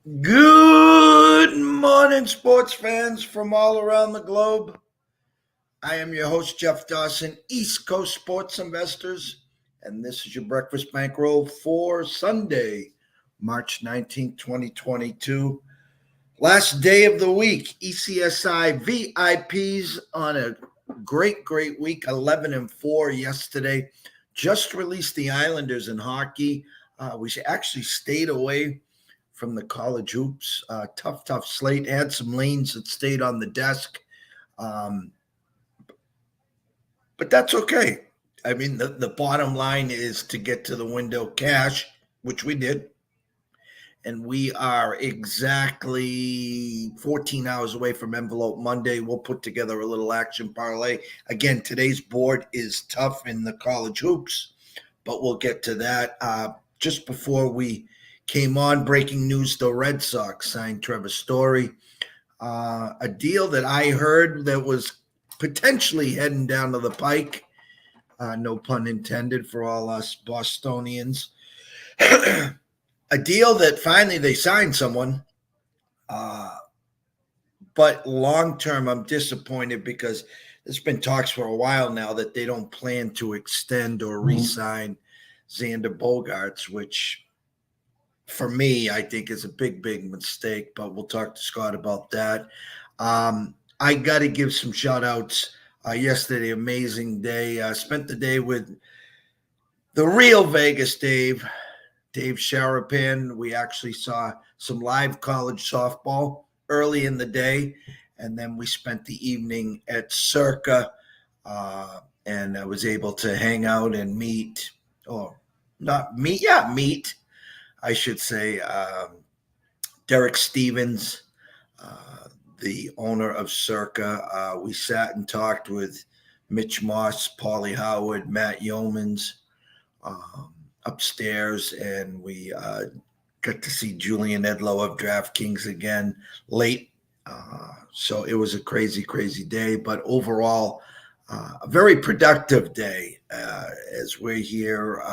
Good morning, sports fans from all around the globe. I am your host, Jeff Dawson, East Coast Sports Investors, and this is your breakfast bankroll for Sunday, March 19th, 2022. Last day of the week, ECSI VIPs on a great week, 11-4 yesterday. Just released the Islanders in hockey. We actually stayed away from the college hoops. Tough slate. Had some lanes that stayed on the desk. But that's okay. I mean, the bottom line is to get to the window cash, which we did. And we are exactly 14 hours away from Envelope Monday. We'll put together a little action parlay. Again, today's board is tough in the college hoops, but we'll get to that. Just before we came on, breaking news, the Red Sox signed Trevor Story. A deal that I heard that was potentially heading down to the pike. No pun intended for all us Bostonians. A deal that finally they signed someone. But long-term, I'm disappointed because there's been talks for a while now that they don't plan to extend or re-sign Xander Bogaerts, which for me, I think is a big mistake, but we'll talk to Scott about that. I got to give some shout outs. Yesterday, amazing day. Spent the day with the real Vegas Dave Sharapan. We actually saw some live college softball early in the day, and then we spent the evening at Circa, and I was able to hang out and meet, I should say, Derek Stevens, the owner of Circa. We sat and talked with Mitch Moss, Paulie Howard, Matt Yeomans upstairs, and we got to see Julian Edlow of DraftKings again late. So it was a crazy day, but overall, a very productive day as we're here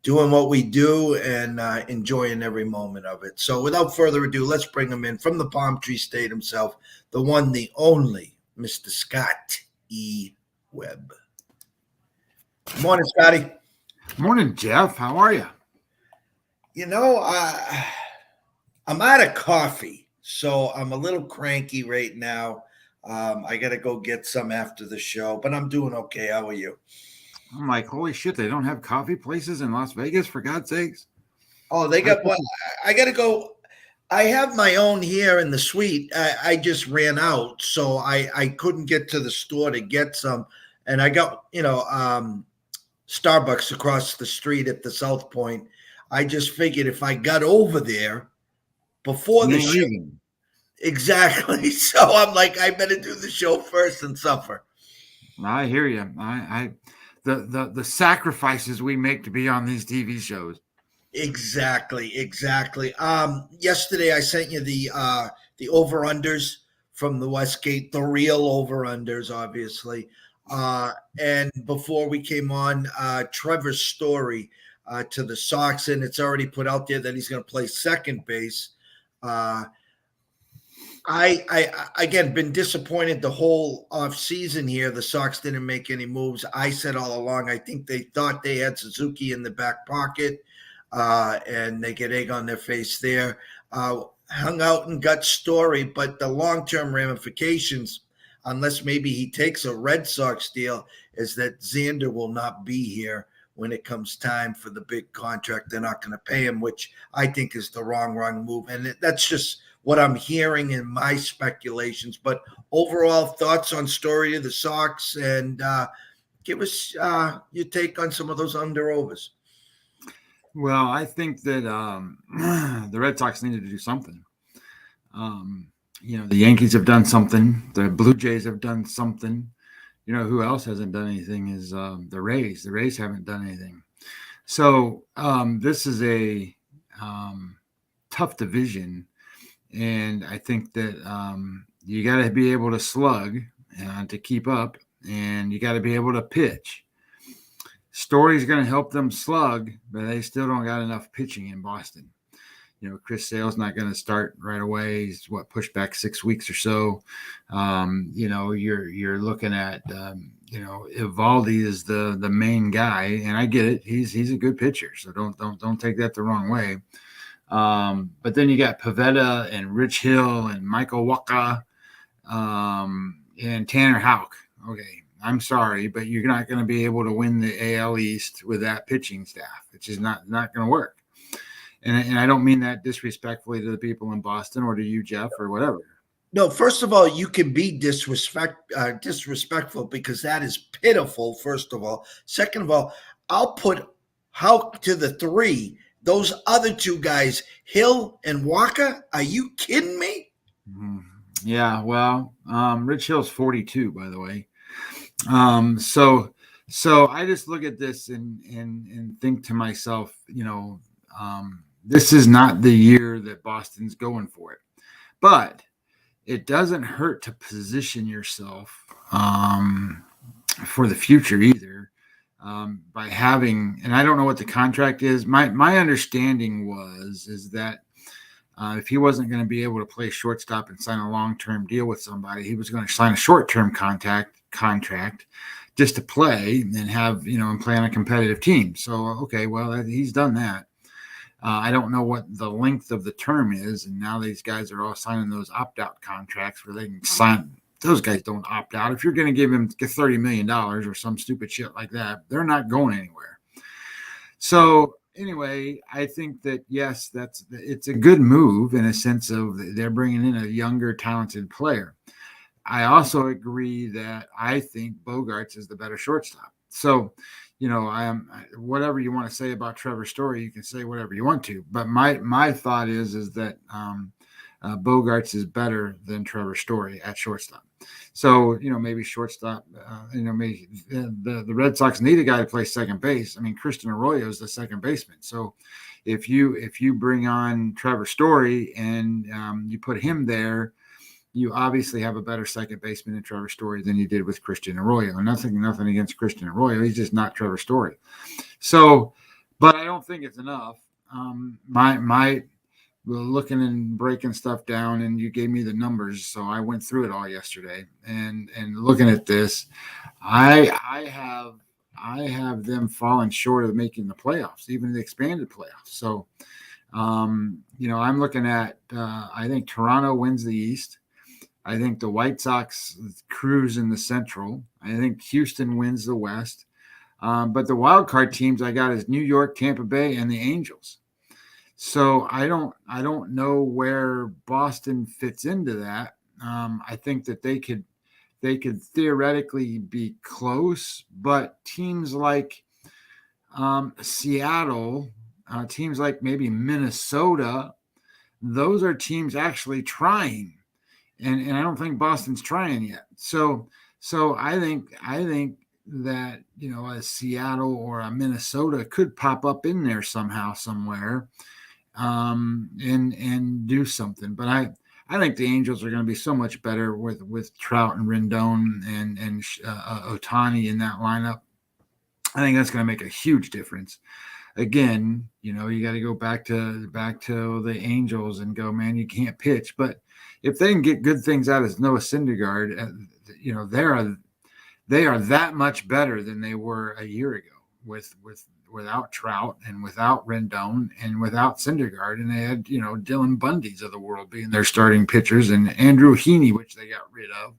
doing what we do and enjoying every moment of it. So without further ado, let's bring him in from the Palm Tree State himself, the one, the only, Mr. Scott E. Webb. Good morning, Scotty. Morning, Jeff. How are you? You know, I'm out of coffee, so I'm a little cranky right now. I got to go get some after the show, but I'm doing okay. How are you? I'm like, holy shit, they don't have coffee places in Las Vegas, for God's sakes. Oh, they got one. I got to go. I have my own here in the suite. I just ran out, so I couldn't get to the store to get some. And I got, Starbucks across the street at the South Point. I just figured if I got over there before the show. Exactly. So I'm like, I better do the show first and suffer. I hear you. The sacrifices we make to be on these TV shows. Exactly. Yesterday I sent you the over-unders from the Westgate, the real over-unders, obviously. And before we came on, Trevor's Story to the Sox, and it's already put out there that he's going to play second base. I again been disappointed the whole off season here. The Sox didn't make any moves. I said all along, I think they thought they had Suzuki in the back pocket, and they get egg on their face there. Hung out and got Story, but the long-term ramifications, unless maybe he takes a Red Sox deal, is that Xander will not be here when it comes time for the big contract. They're not going to pay him, which I think is the wrong move. And that's just what I'm hearing in my speculations. But overall thoughts on Story to the Sox, and give us your take on some of those under-overs. Well, I think that the Red Sox needed to do something. The Yankees have done something. The Blue Jays have done something. Who else hasn't done anything is the Rays. The Rays haven't done anything. So this is a tough division. And I think that you got to be able to slug to keep up, and you got to be able to pitch. Story's going to help them slug, but they still don't got enough pitching in Boston. Chris Sale's not going to start right away. He's pushed back 6 weeks or so. You're looking at Evaldi is the main guy, and I get it. He's a good pitcher, so don't take that the wrong way. But then you got Pavetta and Rich Hill and Michael Wacha and Tanner Houck. Okay, I'm sorry, but you're not going to be able to win the AL East with that pitching staff. It's just not going to work. And I don't mean that disrespectfully to the people in Boston or to you, Jeff, or whatever. No, first of all, you can be disrespectful because that is pitiful, first of all. Second of all, I'll put Houck to the 3. Those other 2 guys, Hill and Wacha, are you kidding me? Yeah, well, Rich Hill's 42, by the way. So I just look at this and think to myself, this is not the year that Boston's going for it. But it doesn't hurt to position yourself for the future either by having, and I don't know what the contract is. My understanding is that if he wasn't going to be able to play shortstop and sign a long-term deal with somebody, he was going to sign a short-term contract just to play and have, and play on a competitive team. So, okay, well, he's done that. I don't know what the length of the term is, and now these guys are all signing those opt-out contracts where they can sign. Those guys don't opt out. If you're going to give him $30 million or some stupid shit like that, they're not going anywhere. So anyway, I think that, yes, it's a good move in a sense of they're bringing in a younger, talented player. I also agree that I think Bogaerts is the better shortstop. So, whatever you want to say about Trevor Story, you can say whatever you want to. But my thought is that Bogaerts is better than Trevor Story at shortstop. So, maybe shortstop, maybe the Red Sox need a guy to play second base. I mean, Christian Arroyo is the second baseman. So if you bring on Trevor Story and you put him there, you obviously have a better second baseman in Trevor Story than you did with Christian Arroyo. Nothing against Christian Arroyo. He's just not Trevor Story. So, but I don't think it's enough. We're looking and breaking stuff down, and you gave me the numbers, so I went through it all yesterday. And looking at this, I have them falling short of making the playoffs, even the expanded playoffs. So, I'm looking at. I think Toronto wins the East. I think the White Sox cruise in the Central. I think Houston wins the West. But the wild card teams I got is New York, Tampa Bay, and the Angels. So I don't know where Boston fits into that. I think that they could theoretically be close, but teams like Seattle, teams like maybe Minnesota, those are teams actually trying. And I don't think Boston's trying yet. So I think that, a Seattle or a Minnesota could pop up in there somehow, somewhere, and do something. But I think the Angels are going to be so much better with Trout and Rendon and Ohtani in that lineup. I think that's going to make a huge difference. Again, you got to go back to the Angels and go, man, you can't pitch. But if they can get good things out of Noah Syndergaard, they are that much better than they were a year ago without Trout and without Rendon and without Syndergaard. And they had, Dylan Bundy's of the world being their starting pitchers and Andrew Heaney, which they got rid of,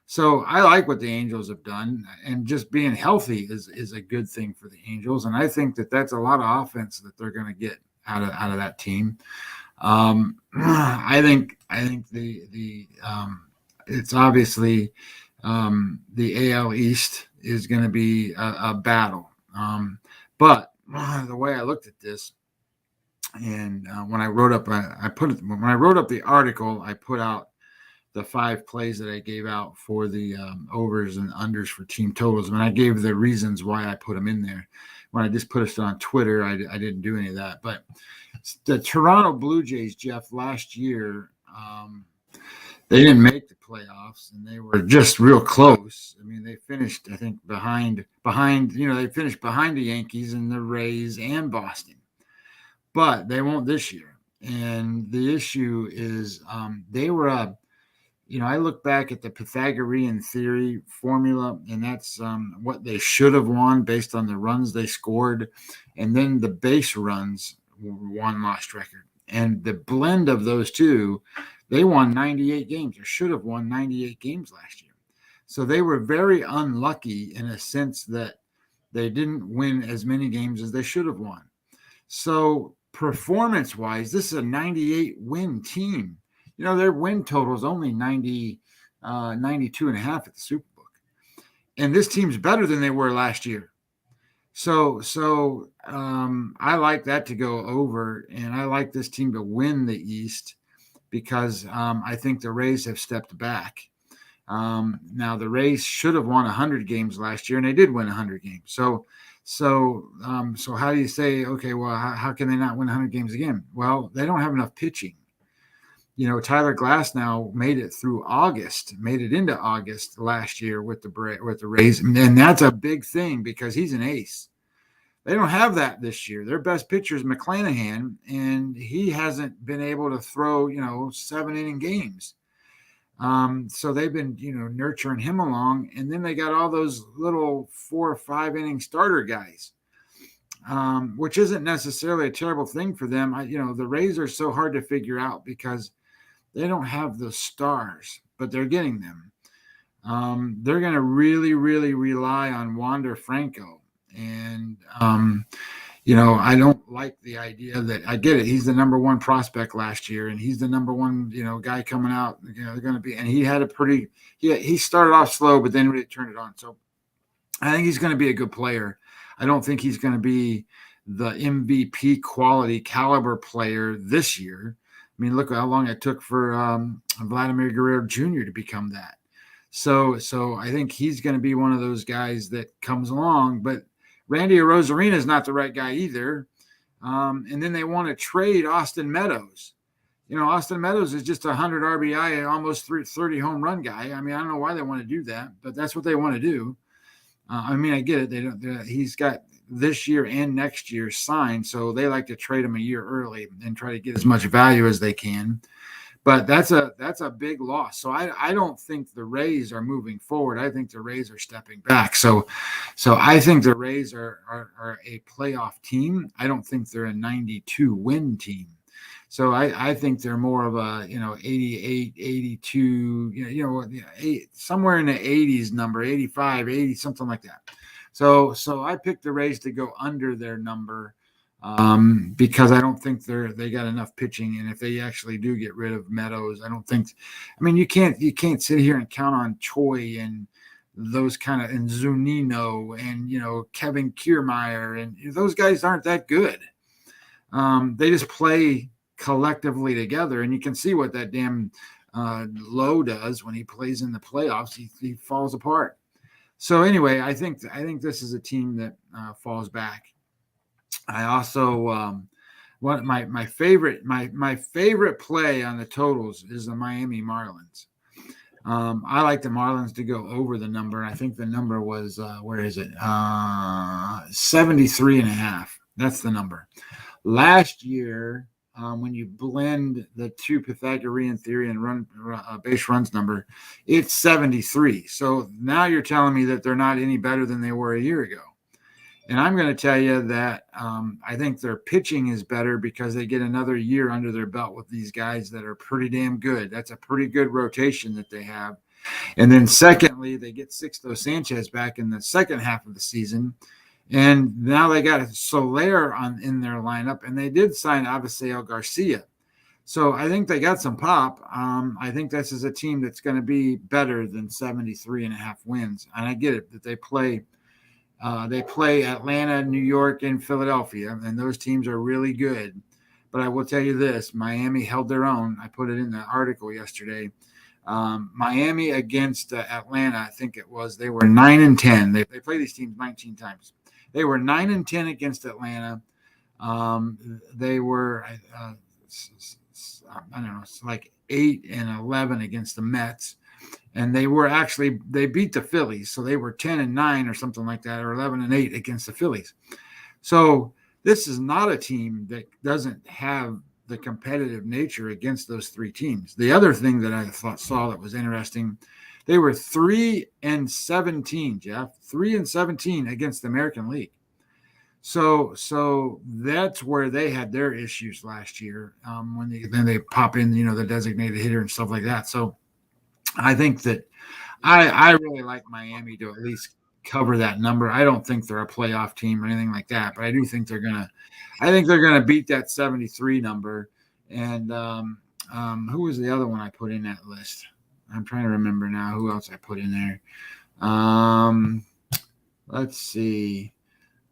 So I like what the Angels have done, and just being healthy is a good thing for the Angels. And I think that that's a lot of offense that they're going to get out of that team. I think the it's obviously the AL East is going to be a battle. But the way I looked at this, and when I wrote up, when I wrote up the article, I put out the 5 plays that I gave out for the overs and unders for team totals. And I gave the reasons why I put them in there. When I just put it on Twitter, I didn't do any of that. But the Toronto Blue Jays, Jeff, last year, they didn't make the playoffs, and they were just real close. I mean, they finished, I think, behind, they finished behind the Yankees and the Rays and Boston. but they won't this year. And the issue is they were I look back at the Pythagorean theory formula, and that's what they should have won based on the runs they scored, and then the base runs won-loss record. And the blend of those two, they won 98 games, or should have won 98 games last year. So they were very unlucky in a sense that they didn't win as many games as they should have won. So performance-wise, this is a 98-win team. Their win total is only 92 and a half at the Superbook. And this team's better than they were last year. So I like that to go over, and I like this team to win the East because I think the Rays have stepped back. Now, the Rays should have won 100 games last year, and they did win 100 games. So how do you say, okay, well, how can they not win 100 games again? Well, they don't have enough pitching. Tyler Glasnow made it into August last year with the Rays, and that's a big thing because he's an ace. They don't have that this year. Their best pitcher is McClanahan, and he hasn't been able to throw 7-inning games. So they've been nurturing him along, and then they got all those little 4 or 5 inning starter guys. Which isn't necessarily a terrible thing for them. The Rays are so hard to figure out because they don't have the stars, but they're getting them. They're going to really, really rely on Wander Franco. And, I don't like the idea that I get it. He's the number one prospect last year, and he's the number one, guy coming out, they're going to be, and he had he started off slow, but then really turned it on. So I think he's going to be a good player. I don't think he's going to be the MVP quality caliber player this year. I mean, look how long it took for Vladimir Guerrero Jr. to become that. So I think he's going to be one of those guys that comes along. But Randy Arozarena is not the right guy either. And then they want to trade Austin Meadows. Austin Meadows is just 100 RBI, almost 30 home run guy. I mean, I don't know why they want to do that, but that's what they want to do. I get it. He's got this year and next year signed, so they like to trade him a year early and try to get as much value as they can. But that's a big loss. So I don't think the Rays are moving forward. I think the Rays are stepping back. So I think the Rays are a playoff team. I don't think they're a 92-win team. So I think they're more of a 88, 82, somewhere in the 80s number, 85, 80, something like that. So I picked the Rays to go under their number because I don't think they got enough pitching, and if they actually do get rid of Meadows, I don't think. I mean, you can't sit here and count on Choi and those kind of, and Zunino and Kevin Kiermaier, and those guys aren't that good. They just play collectively together, and you can see what that damn Lowe does when he plays in the playoffs. He falls apart. So anyway, I think this is a team that falls back. I also my favorite play on the totals is the Miami Marlins. I like the Marlins to go over the number. I think the number was 73.5. That's the number. Last year, when you blend the two Pythagorean theory and base runs number, it's 73. So now you're telling me that they're not any better than they were a year ago. And I'm going to tell you that I think their pitching is better because they get another year under their belt with these guys that are pretty damn good. That's a pretty good rotation that they have. And then secondly, they get Sixto Sanchez back in the second half of the season. And now they got Soler in their lineup, and they did sign Avisail Garcia. So I think they got some pop. I think this is a team that's going to be better than 73.5 wins. And I get it that they play Atlanta, New York, and Philadelphia, and those teams are really good. But I will tell you this, Miami held their own. I put it in the article yesterday. Miami against Atlanta, I think it was, they were 9-10. They play these teams 19 times. They were 9-10 against Atlanta. They were, I don't know, it's like 8-11 against the Mets. And they beat the Phillies. So they were 10-9 or something like that, or 11-8 against the Phillies. So this is not a team that doesn't have the competitive nature against those three teams. The other thing that I saw that was interesting, they were 3-17, Jeff, 3-17 against the American League. So that's where they had their issues last year, when they pop in, the designated hitter and stuff like that. So I think that I really like Miami to at least cover that number. I don't think they're a playoff team or anything like that, but I do think they're gonna beat that 73 number. And who was the other one I put in that list? I'm trying to remember now who else I put in there. Let's see.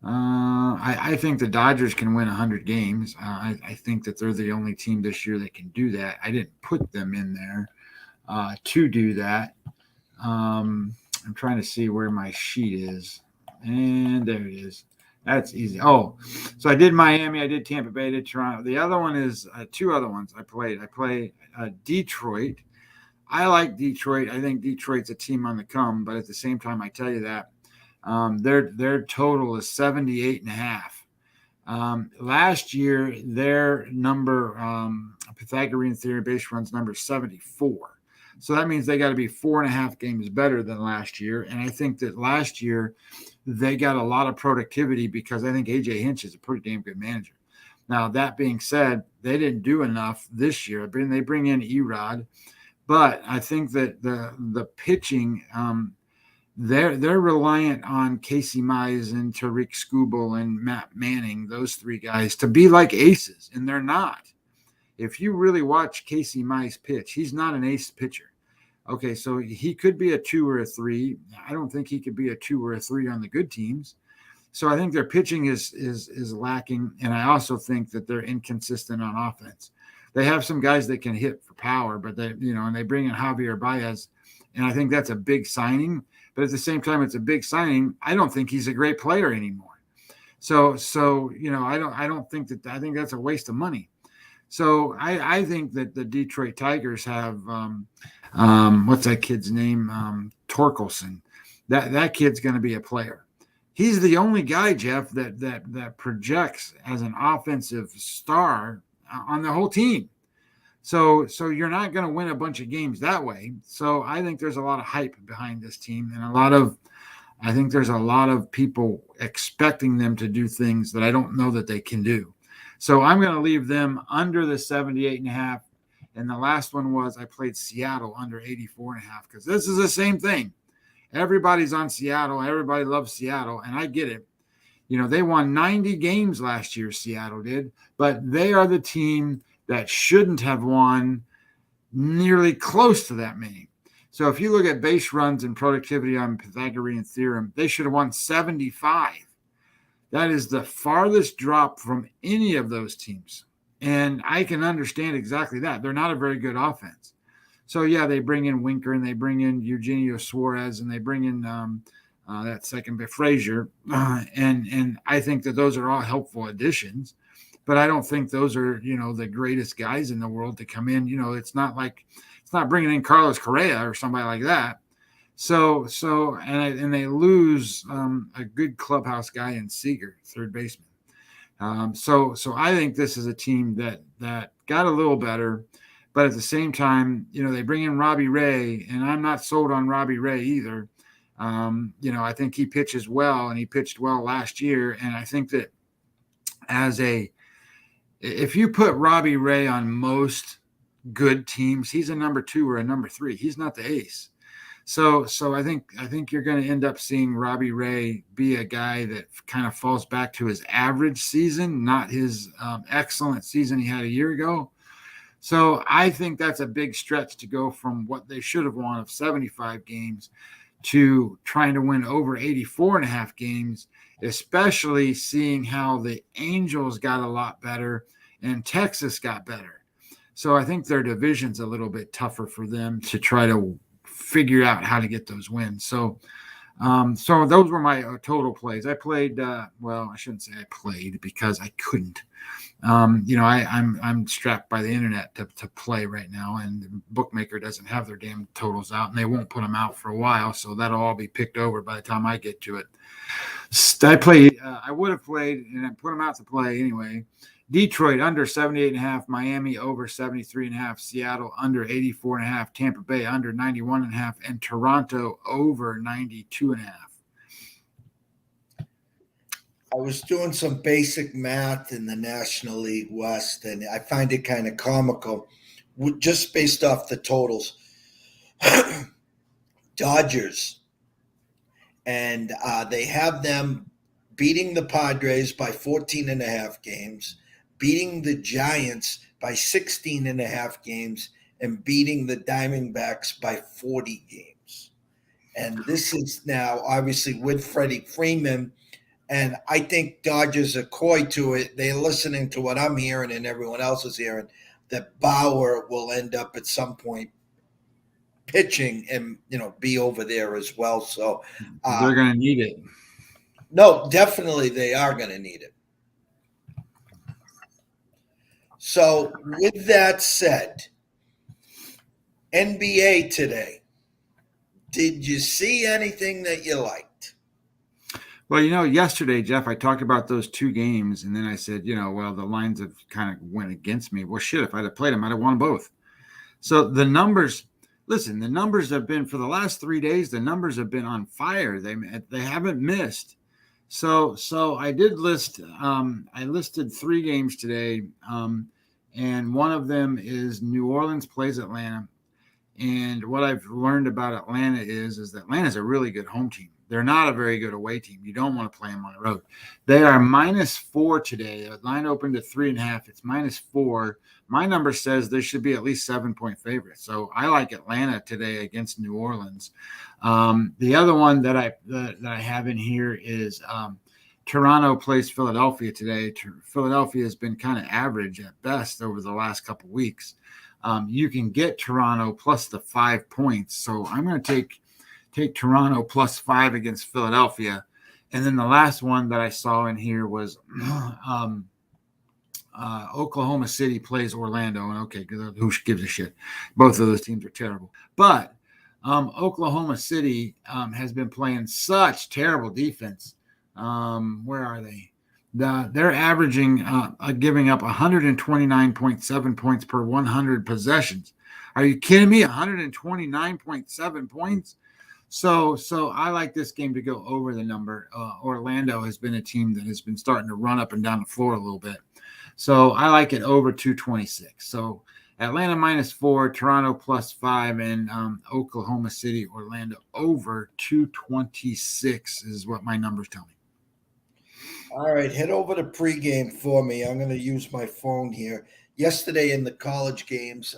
I think the Dodgers can win 100 games. I think that they're the only team this year that can do that. I didn't put them in there to do that. I'm trying to see where my sheet is. And there it is. That's easy. Oh, so I did Miami. I did Tampa Bay. I did Toronto. The other one is two other ones I played. I played Detroit. I like Detroit. I think Detroit's a team on the come, but at the same time, I tell you that their total is 78.5. Last year, their number, Pythagorean theory base runs number 74. So that means they got to be 4.5 games better than last year. And I think that last year they got a lot of productivity because I think AJ Hinch is a pretty damn good manager. Now, that being said, they didn't do enough this year. They bring in Erod, but I think that the pitching, they're reliant on Casey Mize and Tariq Skubal and Matt Manning, those three guys, to be like aces, and they're not. If you really watch Casey Mize pitch, he's not an ace pitcher. Okay, so he could be a 2 or a 3. I don't think he could be a 2 or a 3 on the good teams. So I think their pitching is lacking, and I also think that they're inconsistent on offense. They have some guys that can hit for power, but and they bring in Javier Baez, and I think that's a big signing. But at the same time, it's a big signing. I don't think he's a great player anymore. So I don't think that. I think that's a waste of money. So I think that the Detroit Tigers have what's that kid's name? Torkelson. That kid's going to be a player. He's the only guy, Jeff, that projects as an offensive star on the whole team. So you're not going to win a bunch of games that way. So I think there's a lot of hype behind this team, and I think there's a lot of people expecting them to do things that I don't know that they can do. So I'm going to leave them under the 78.5. And the last one was I played Seattle under 84.5 because this is the same thing. Everybody's on Seattle. Everybody loves Seattle, and I get it. They won 90 games last year, Seattle did, but they are the team that shouldn't have won nearly close to that many. So if you look at base runs and productivity on Pythagorean theorem, they should have won 75. That is the farthest drop from any of those teams. And I can understand exactly that. They're not a very good offense. So, yeah, they bring in Winker and they bring in Eugenio Suarez and they bring in that second bit Frazier. And I think that those are all helpful additions. But I don't think those are, the greatest guys in the world to come in. It's not bringing in Carlos Correa or somebody like that. So they lose a good clubhouse guy in Seager, third baseman. So I think this is a team that got a little better, but at the same time, they bring in Robbie Ray, and I'm not sold on Robbie Ray either. I think he pitches well, and he pitched well last year, and I think that if you put Robbie Ray on most good teams, he's a number 2 or a number 3. He's not the ace. So I think you're going to end up seeing Robbie Ray be a guy that kind of falls back to his average season, not his excellent season he had a year ago. So I think that's a big stretch to go from what they should have won of 75 games to trying to win over 84.5 games, especially seeing how the Angels got a lot better and Texas got better. So I think their division's a little bit tougher for them to try to figure out how to get those wins. So So those were my total plays. I played, well, I shouldn't say I played because I couldn't. I'm strapped by the internet to play right now, and the bookmaker doesn't have their damn totals out, and they won't put them out for a while. So that'll all be picked over by the time I get to it. I would have played, and I put them out to play anyway. Detroit under 78.5, Miami over 73.5, Seattle under 84.5, Tampa Bay under 91.5, and Toronto over 92.5. I was doing some basic math in the National League West, and I find it kind of comical, just based off the totals. Dodgers, and they have them beating the Padres by 14.5 games, beating the Giants by 16.5 games, and beating the Diamondbacks by 40 games. And this is now obviously with Freddie Freeman. And I think Dodgers are coy to it. They're listening to what I'm hearing and everyone else is hearing, that Bauer will end up at some point pitching and, be over there as well. So they're going to need it. No, definitely they are going to need it. So with that said, NBA today, did you see anything that you liked? Well, yesterday, Jeff, I talked about those two games, and then I said, well, the lines have kind of went against me. Well, shit, if I'd have played them, I'd have won both. So the numbers, listen, the numbers have been, for the last 3 days, the numbers have been on fire. They haven't missed. So I did list, I listed 3 games today, and one of them is New Orleans plays Atlanta. And what I've learned about Atlanta is that Atlanta's a really good home team. They're not a very good away team. You don't want to play them on the road. They are -4 today. The line opened at 3.5. It's -4. My number says they should be at least 7-point favorites. So I like Atlanta today against New Orleans. The other one that I have in here is Toronto plays Philadelphia today. Philadelphia has been kind of average at best over the last couple of weeks. You can get Toronto plus the 5 points. So I'm going to take Toronto plus 5 against Philadelphia. And then the last one that I saw in here was Oklahoma City plays Orlando. And okay, who gives a shit? Both of those teams are terrible. But Oklahoma City has been playing such terrible defense. Where are they? They're averaging, giving up 129.7 points per 100 possessions. Are you kidding me? 129.7 points? So I like this game to go over the number. Orlando has been a team that has been starting to run up and down the floor a little bit. So I like it over 226. So Atlanta -4, Toronto +5, and Oklahoma City, Orlando over 226 is what my numbers tell me. All right, head over to pregame for me. I'm going to use my phone here. Yesterday in the college games,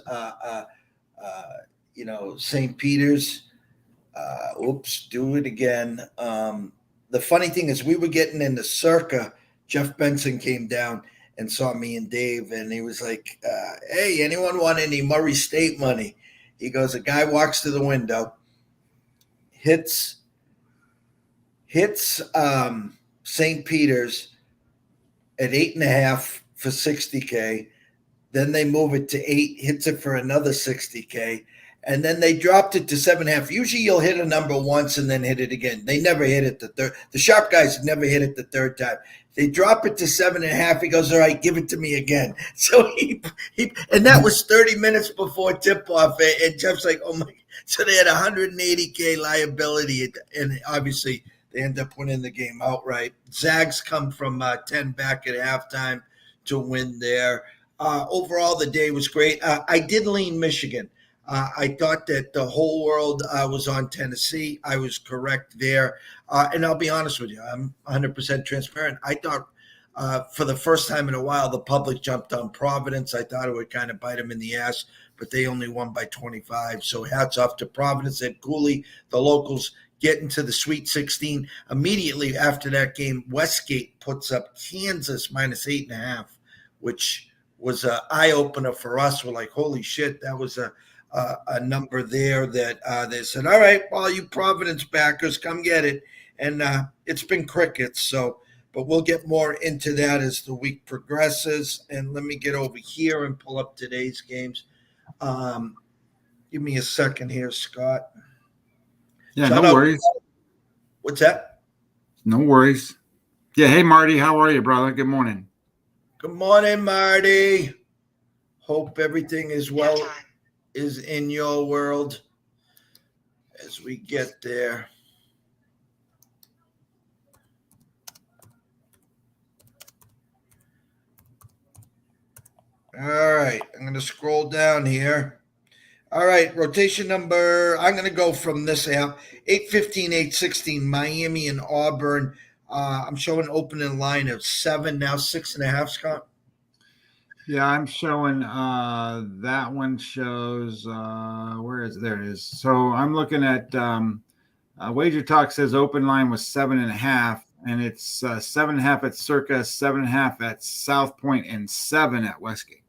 St. Peter's. Do it again. The funny thing is, we were getting into Circa. Jeff Benson came down and saw me and Dave, and he was like, hey, anyone want any Murray State money? He goes, a guy walks to the window, hits St. Peter's at 8.5 for $60K. Then they move it to 8, hits it for another $60K. And then they dropped it to 7.5. Usually you'll hit a number once and then hit it again. They never hit it the third. The sharp guys never hit it the third time. They drop it to 7.5. He goes, all right, give it to me again. So he and that was 30 minutes before tip-off. And Jeff's like, oh my. So they had 180K liability. And obviously they end up winning the game outright. Zags come from 10 back at halftime to win there. Overall, the day was great. I did lean Michigan. I thought that the whole world was on Tennessee. I was correct there. And I'll be honest with you, I'm 100% transparent. I thought for the first time in a while, the public jumped on Providence. I thought it would kind of bite them in the ass, but they only won by 25. So hats off to Providence and Cooley, the locals, get into the Sweet 16. Immediately after that game, Westgate puts up Kansas -8.5, which was an eye-opener for us. We're like, holy shit, that was a a number there that they said, all right, well, you Providence backers, come get it. And it's been crickets. So, but we'll get more into that as the week progresses. And let me get over here and pull up today's games. Give me a second here, Scott. Yeah, no worries. What's that? No worries. Yeah, hey, Marty, how are you, brother? Good morning. Good morning, Marty. Hope everything is well, is in your world as we get there. All right, I'm going to scroll down here. All right, rotation number, I'm going to go from this app, 8:15, 8:16, Miami and Auburn. I'm showing opening line of 7, now 6.5, Scott. Yeah, I'm showing that one shows, where is it? There it is. So I'm looking at Wager Talk says open line was 7.5, and it's 7.5 at Circa, 7.5 at South Point, and 7 at Westgate.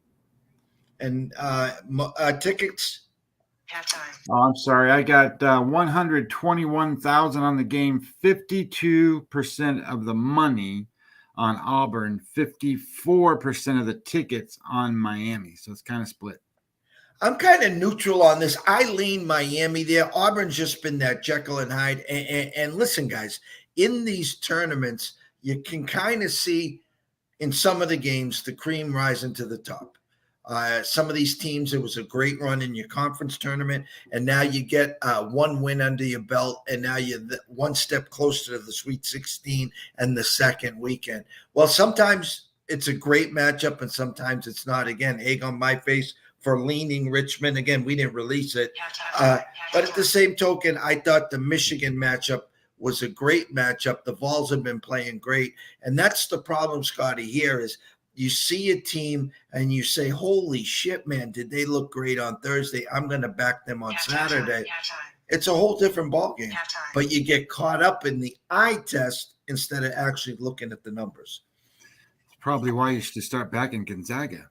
And tickets? Halftime. Oh, I'm sorry. I got 121,000 on the game, 52% of the money on Auburn, 54% of the tickets on Miami. So it's kind of split. I'm kind of neutral on this. I lean Miami there. Auburn's just been that Jekyll and Hyde. And listen, guys, in these tournaments, you can kind of see in some of the games the cream rising to the top. Some of these teams, it was a great run in your conference tournament, and now you get one win under your belt, and now you're one step closer to the Sweet 16 and the second weekend. Well, sometimes it's a great matchup, and sometimes it's not. Again, egg on my face for leaning Richmond. Again, we didn't release it. But at the same token, I thought the Michigan matchup was a great matchup. The Vols have been playing great, and that's the problem, Scotty, here is you see a team and you say, holy shit, man, did they look great on Thursday? I'm going to back them on Saturday. It's a whole different ballgame. But you get caught up in the eye test instead of actually looking at the numbers. It's probably why you should start backing Gonzaga.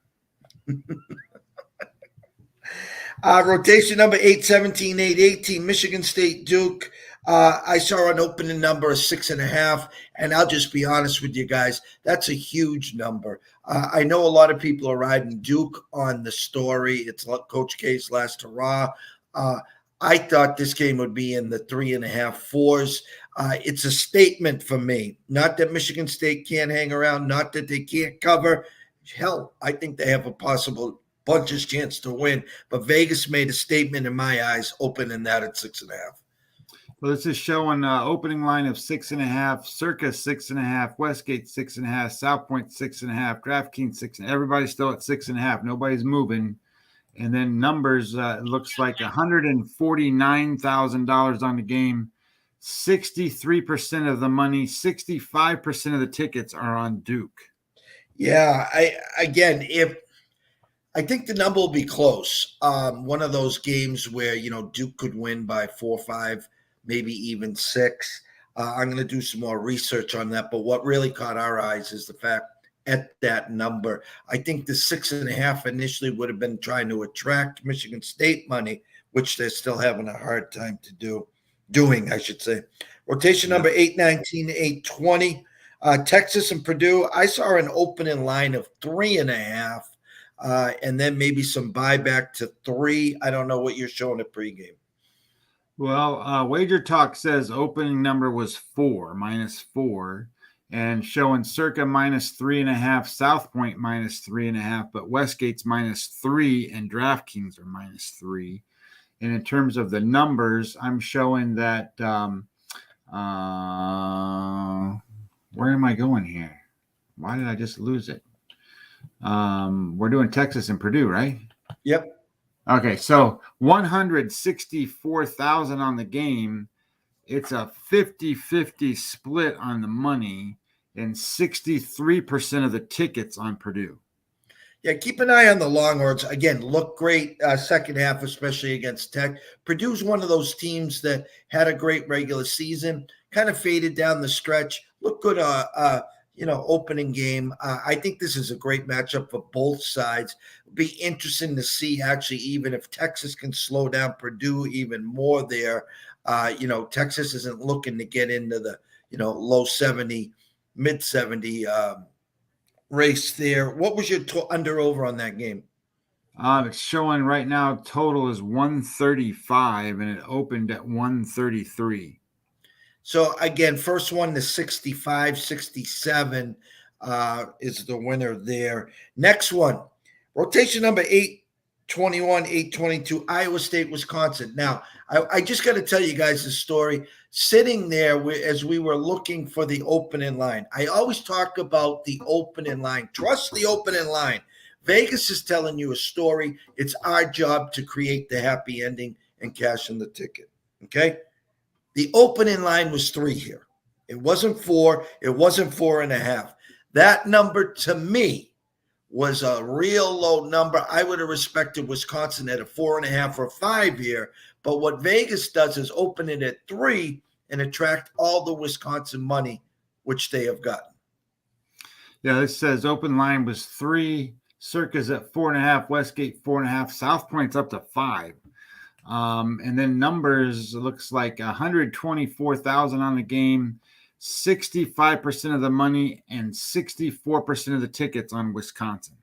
Rotation number 8:17, 8:18, Michigan State Duke. I saw an opening number of 6.5, and I'll just be honest with you guys, that's a huge number. I know a lot of people are riding Duke on the story. It's Coach K's last hurrah. I thought this game would be in the 3.5, 4s. It's a statement for me. Not that Michigan State can't hang around, not that they can't cover. Hell, I think they have a possible bunch's chance to win. But Vegas made a statement in my eyes, opening that at 6.5. Well, this is showing opening line of 6.5, Circa 6.5, Westgate 6.5, South Point 6.5, DraftKings 6. Everybody's still at 6.5. Nobody's moving. And then numbers, it looks like $149,000 on the game. 63% of the money, 65% of the tickets are on Duke. Yeah, I think the number will be close. One of those games where, Duke could win by 4 or 5, maybe even 6. I'm going to do some more research on that. But what really caught our eyes is the fact at that number. I think the 6.5 initially would have been trying to attract Michigan State money, which they're still having a hard time doing, I should say. Rotation number 8:19, 8:20. Texas and Purdue. I saw an opening line of 3.5. And then maybe some buyback to 3. I don't know what you're showing at pregame. Well, Wager Talk says opening number was 4, -4, and showing Circa -3.5, South Point -3.5, but Westgate's -3 and DraftKings are -3. And in terms of the numbers, I'm showing that where am I going here? Why did I just lose it? We're doing Texas and Purdue, right? Yep. Okay, so 164,000 on the game. It's a 50-50 split on the money and 63% of the tickets on Purdue. Yeah, keep an eye on the Longhorns. Again, look great second half, especially against Tech. Purdue's one of those teams that had a great regular season, kind of faded down the stretch. Look good, opening game. I think this is a great matchup for both sides. It'll be interesting to see, actually, even if Texas can slow down Purdue even more there. Texas isn't looking to get into the, low 70, mid 70 race there. What was your under over on that game? It's showing right now total is 135 and it opened at 133. So again, first one to 65, 67 is the winner there. Next one, rotation number 821, 822, Iowa State, Wisconsin. Now, I just got to tell you guys the story. Sitting there as we were looking for the opening line, I always talk about the opening line. Trust the opening line. Vegas is telling you a story. It's our job to create the happy ending and cash in the ticket. Okay? The opening line was 3 here. It wasn't 4. It wasn't 4.5. That number to me was a real low number. I would have respected Wisconsin at a 4.5 or 5 here. But what Vegas does is open it at 3 and attract all the Wisconsin money, which they have gotten. Yeah, this says open line was 3. Circa's at 4.5. Westgate 4.5. South Point's up to 5. And then numbers, looks like 124,000 on the game, 65% of the money and 64% of the tickets on Wisconsin.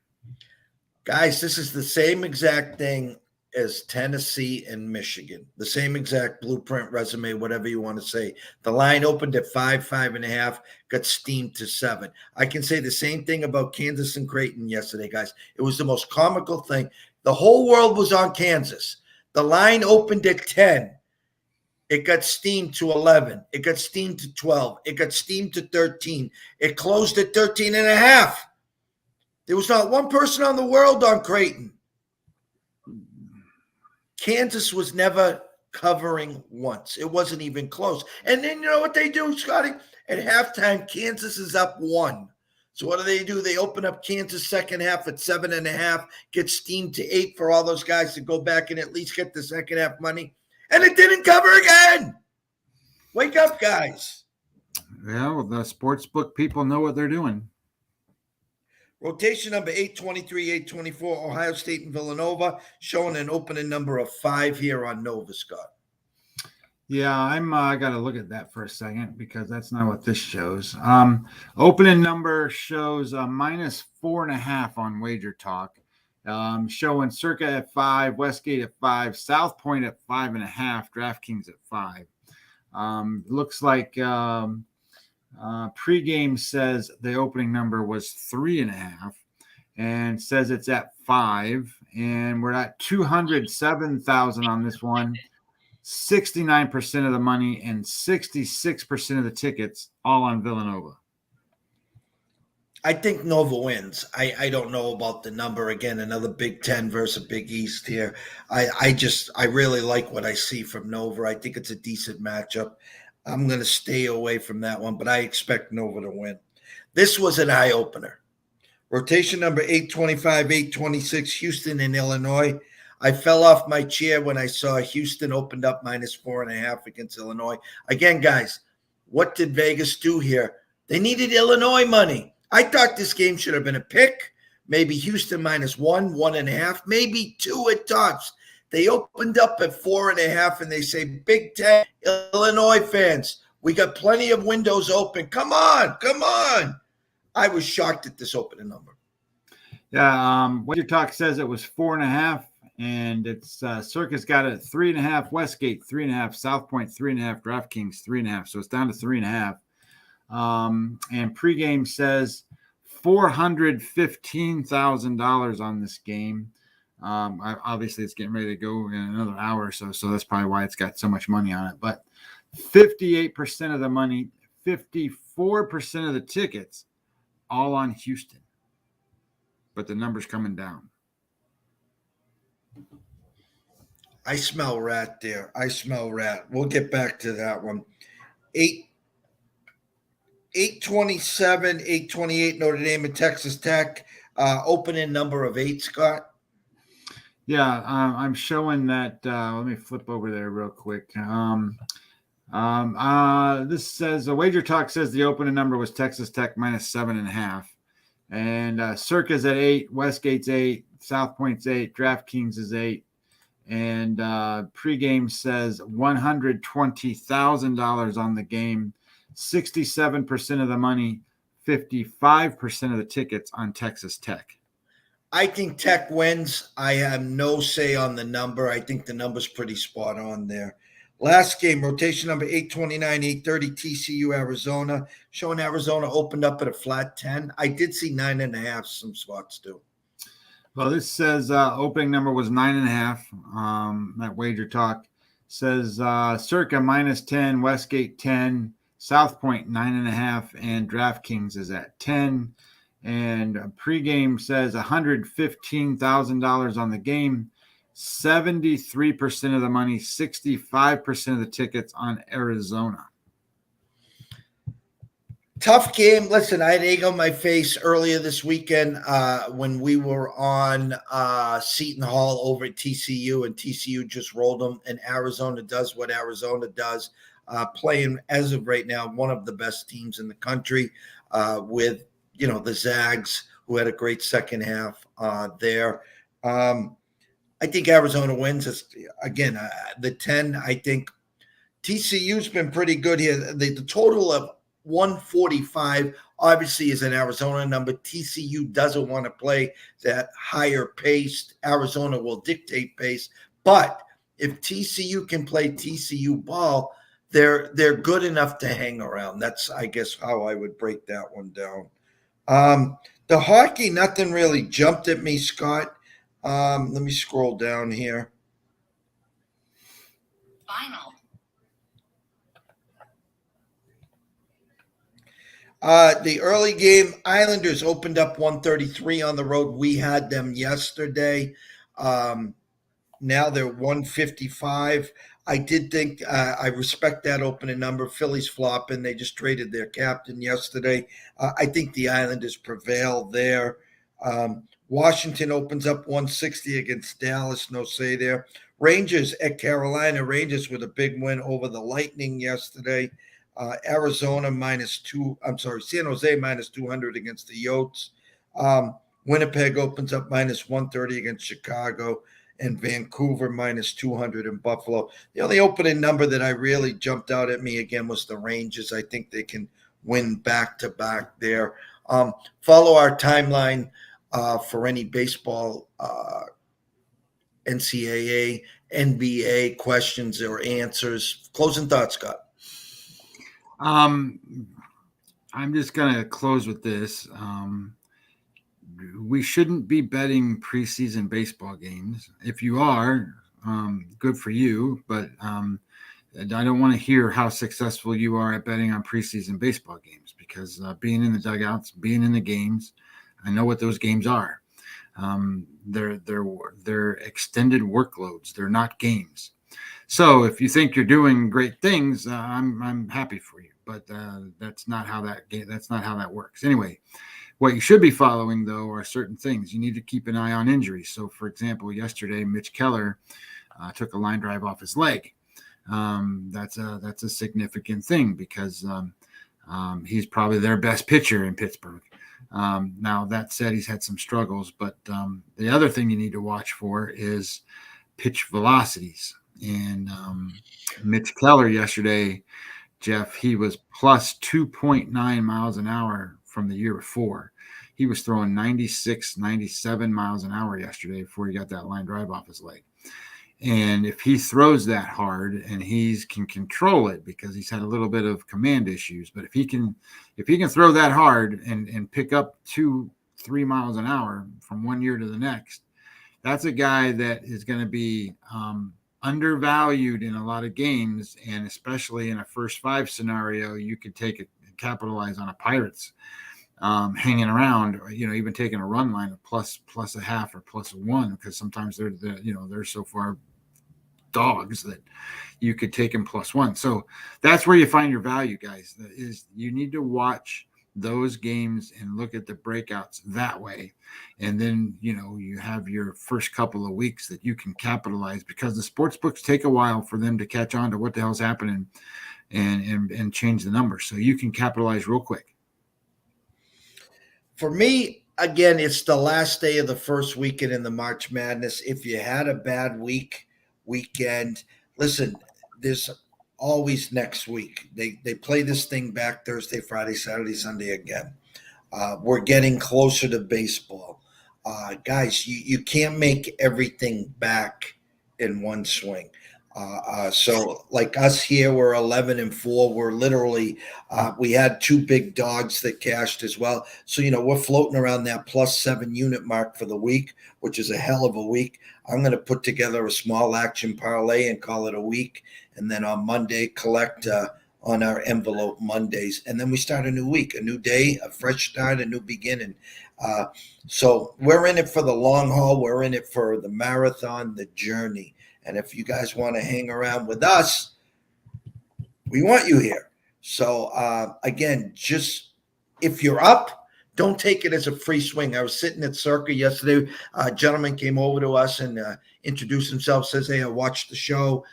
Guys, this is the same exact thing as Tennessee and Michigan. The same exact blueprint, resume, whatever you want to say. The line opened at 5, 5.5, got steamed to 7. I can say the same thing about Kansas and Creighton yesterday, guys. It was the most comical thing. The whole world was on Kansas. The line opened at 10. It got steamed to 11. It got steamed to 12. It got steamed to 13. It closed at 13.5. There was not one person on the world on Creighton. Kansas was never covering once. It wasn't even close. And then you know what they do, Scotty? At halftime, Kansas is up 1. So what do? They open up Kansas second half at 7.5, get steamed to 8 for all those guys to go back and at least get the second half money. And it didn't cover again. Wake up, guys. Yeah, well, the sportsbook people know what they're doing. Rotation number 823, 824, Ohio State and Villanova, showing an opening number of 5 here on Nova, Scott. Yeah, I got to look at that for a second because that's not what this shows. Opening number shows minus 4.5 on Wager Talk, showing Circa at 5, Westgate at 5, South Point at 5.5, DraftKings at 5. Looks like pregame says the opening number was 3.5 and says it's at 5, and we're at 207,000 on this one. 69% of the money and 66% of the tickets all on Villanova. I think Nova wins. I don't know about the number. Again, another Big Ten versus Big East here. I really like what I see from Nova. I think it's a decent matchup. I'm going to stay away from that one, but I expect Nova to win. This was an eye-opener. Rotation number 825, 826, Houston and Illinois. I fell off my chair when I saw Houston opened up minus 4.5 against Illinois. Again, guys, what did Vegas do here? They needed Illinois money. I thought this game should have been a pick. Maybe Houston minus 1, 1.5, maybe 2 at tops. They opened up at 4.5, and they say, Big Ten, Illinois fans, we got plenty of windows open. Come on, come on. I was shocked at this opening number. Yeah, Wager Talk says it was 4.5. And it's Circus got it at 3.5, Westgate 3.5, South Point 3.5, DraftKings 3.5. So it's down to 3.5. And pregame says $415,000 on this game. Obviously, it's getting ready to go in another hour or so. So that's probably why it's got so much money on it. But 58% of the money, 54% of the tickets, all on Houston. But the number's coming down. I smell rat there. I smell rat. We'll get back to that one. 827, 828, Notre Dame and Texas Tech. Opening number of 8, Scott. Yeah, I'm showing that. Let me flip over there real quick. This says Wager Talk says the opening number was Texas Tech -7.5, and Circa's at 8, Westgate's 8, South Point's 8, DraftKings is 8, and pregame says $120,000 on the game, 67% of the money, 55% of the tickets on Texas Tech. I think Tech wins. I have no say on the number. I think the number's pretty spot on there. Last game, rotation number 829, 830, TCU, Arizona. Showing Arizona opened up at a flat 10. I did see 9.5 some spots too. Well, this says opening number was 9.5. That Wager Talk says Circa -10, Westgate 10, South Point 9.5, and DraftKings is at 10. And pregame says $115,000 on the game, 73% of the money, 65% of the tickets on Arizona. Tough game. Listen, I had egg on my face earlier this weekend when we were on Seton Hall over at TCU, and TCU just rolled them, and Arizona does what Arizona does, playing, as of right now, one of the best teams in the country with, the Zags, who had a great second half there. I think Arizona wins. Again, the 10, I think TCU's been pretty good here. The total of 145 obviously is an Arizona number. TCU doesn't want to play that higher paced. Arizona will dictate pace. But if TCU can play TCU ball, they're good enough to hang around. That's, I guess, how I would break that one down. The hockey, nothing really jumped at me, Scott. Let me scroll down here. Final. The early game, Islanders opened up 133 on the road. We had them yesterday. Now they're 155. I did think I respect that opening number. Philly's flopping. They just traded their captain yesterday. I think the Islanders prevail there. Washington opens up 160 against Dallas. No say there. Rangers at Carolina. Rangers with a big win over the Lightning yesterday. Arizona -2. I'm sorry, San Jose -200 against the Yotes. Winnipeg opens up -130 against Chicago, and Vancouver -200 in Buffalo. The only opening number that I really jumped out at me again was the Rangers. I think they can win back to back there. Follow our timeline for any baseball, NCAA, NBA questions or answers. Closing thoughts, Scott. I'm just going to close with this. We shouldn't be betting preseason baseball games. If you are, good for you, but I don't want to hear how successful you are at betting on preseason baseball games, because being in the dugouts, being in the games, I know what those games are. They're extended workloads. They're not games. So if you think you're doing great things, I'm happy for you, but that's not how that works. Anyway, what you should be following, though, are certain things. You need to keep an eye on injuries. So, for example, yesterday, Mitch Keller took a line drive off his leg. That's a significant thing, because he's probably their best pitcher in Pittsburgh. Now, that said, he's had some struggles, but the other thing you need to watch for is pitch velocities. And Mitch Keller yesterday, Jeff, he was plus 2.9 miles an hour from the year before. He was throwing 96, 97 miles an hour yesterday before he got that line drive off his leg. And if he throws that hard and he can control it, because he's had a little bit of command issues, but if he can throw that hard and pick up 2-3 miles an hour from one year to the next, that's a guy that is going to be undervalued in a lot of games, and especially in a first five scenario, you could capitalize on a Pirates hanging around, even taking a run line of plus a half or plus a one, because sometimes they're so far dogs that you could take them +1. So that's where you find your value, guys. Is you need to watch those games and look at the breakouts that way. And then, you have your first couple of weeks that you can capitalize, because the sports books take a while for them to catch on to what the hell's happening and change the numbers. So you can capitalize real quick. For me, again, it's the last day of the first weekend in the March Madness. If you had a bad weekend, listen, there's always next week. They play this thing back Thursday, Friday, Saturday, Sunday again. We're getting closer to baseball. Guys, you can't make everything back in one swing. So like us here, we're 11-4. We're literally, we had two big dogs that cashed as well. So, we're floating around that +7 unit mark for the week, which is a hell of a week. I'm going to put together a small action parlay and call it a week. And then on Monday, collect on our envelope Mondays. And then we start a new week, a new day, a fresh start, a new beginning. So we're in it for the long haul. We're in it for the marathon, the journey. And if you guys want to hang around with us, we want you here. So again, just if you're up, don't take it as a free swing. I was sitting at Circa yesterday. A gentleman came over to us and introduced himself, says, "Hey, I watched the show.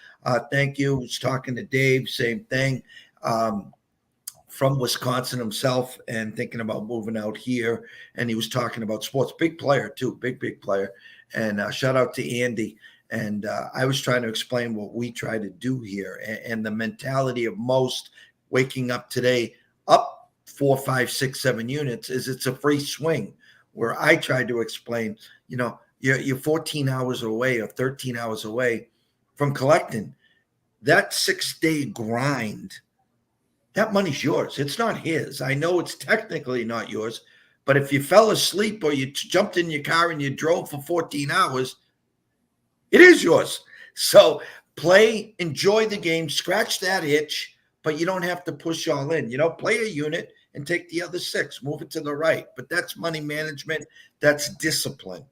Thank you." Was talking to Dave, same thing. From Wisconsin himself and thinking about moving out here. And he was talking about sports. Big player, too. Big player. And shout out to Andy. And I was trying to explain what we try to do here, and the mentality of most waking up today up 4, 5, 6, 7 units is it's a free swing. Where I tried to explain, you're 14 hours away or 13 hours away from collecting. That 6-day grind, that money's yours. It's not his. I know it's technically not yours, but if you fell asleep or you jumped in your car and you drove for 14 hours, it is yours. So play, enjoy the game, scratch that itch, but you don't have to push all in. Play a unit and take the other 6, move it to the right. But that's money management. That's discipline.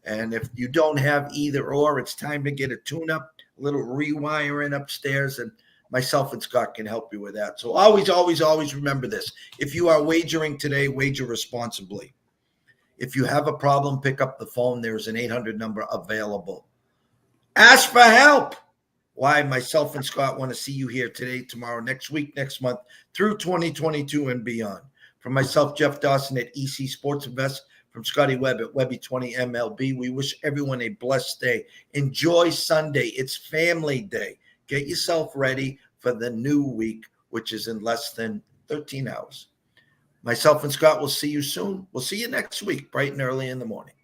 And if you don't have either or, it's time to get a tune-up, a little rewiring upstairs, and myself and Scott can help you with that. So always remember this. If you are wagering today, wager responsibly. If you have a problem, pick up the phone. There's an 800 number available. Ask for help. Why? Myself and Scott want to see you here today, tomorrow, next week, next month, through 2022 and beyond. From myself, Jeff Dawson at EC Sports Invest, from Scotty Webb at Webby20 MLB, we wish everyone a blessed day. Enjoy Sunday. It's family day. Get yourself ready for the new week, which is in less than 13 hours. Myself and Scott will see you soon. We'll see you next week, bright and early in the morning.